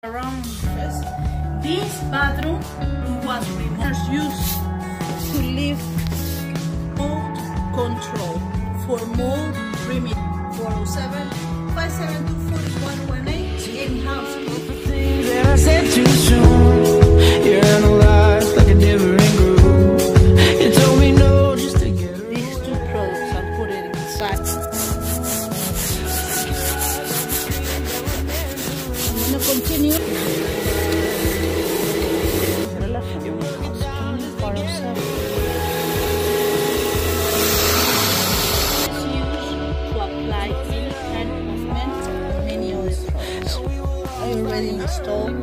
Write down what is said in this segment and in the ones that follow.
around first. This bathroom was used to live mold control for mold remedy. 407 572 4118 in-house. And I said too soon, you're analyzed like a different group. You told me no just to get her. These two products, I'll put it inside. I'm gonna continue. To apply any kind of movement or many other products. I already installed.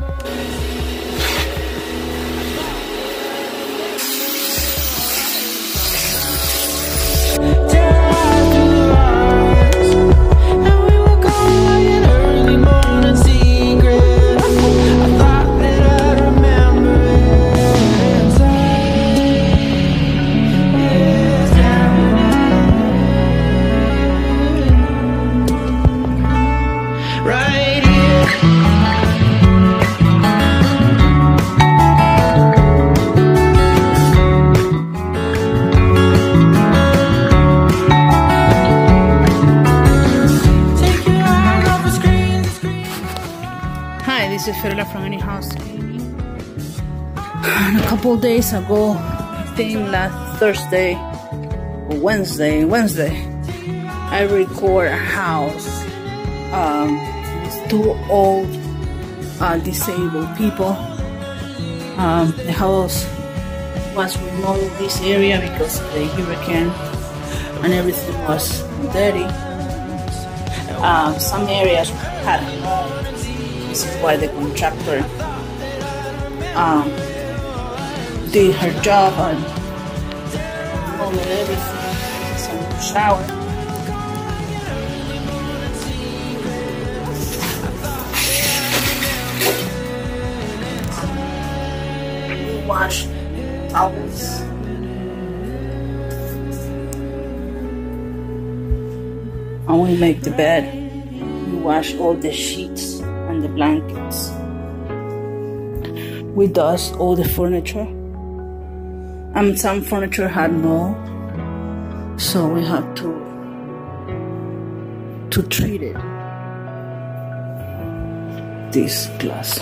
This is Ferla from Any House Cleaning. And a couple days ago, I think last Thursday or Wednesday, I record a house with two old disabled people. The house was remodeled in this area because of the hurricane and everything was dirty. Some areas had mold. This is why the contractor did her job and removed everything. Some shower. We wash towels. And we make the bed. We wash all the sheets and the blankets. We dust all the furniture. Some furniture had mold, so we have to treat it. This glass.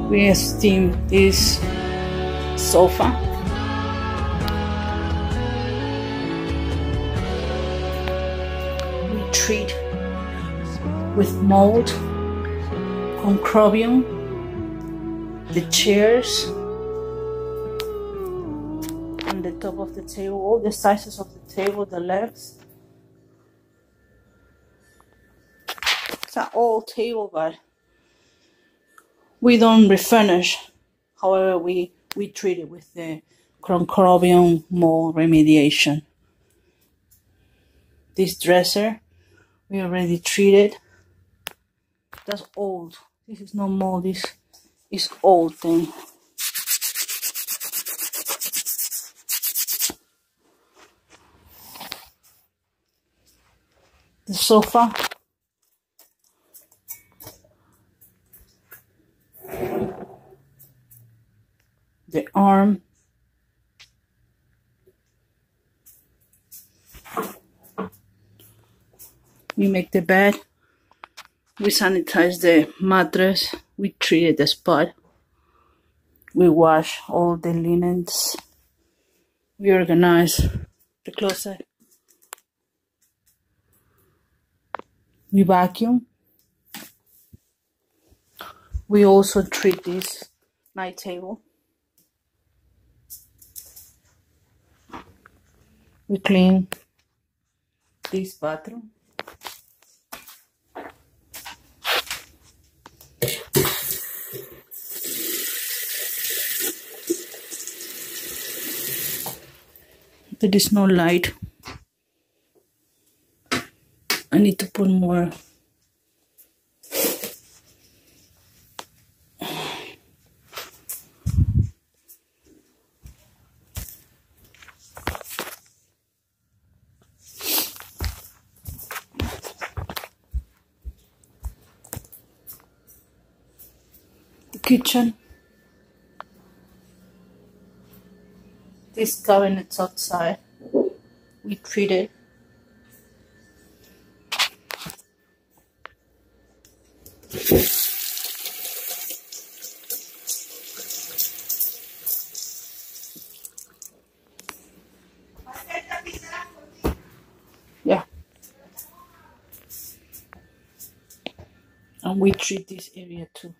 We steam this sofa. We treat with mold, concrobium, the chairs on the top of the table, all the sizes of the table, the legs. It's an old table, but we don't refurnish. However, we treat it with the concrobium mold remediation. This dresser, we already treated. That's old. This is not mold. This is old thing. The sofa. The arm. We make the bed. We sanitize the mattress. We treat the spot. We wash all the linens. We organize the closet. We vacuum. We also treat this night table. We clean this bathroom. There is no light. I need to put more kitchen. This cabinets outside, we treated. Yeah. And we treat this area too.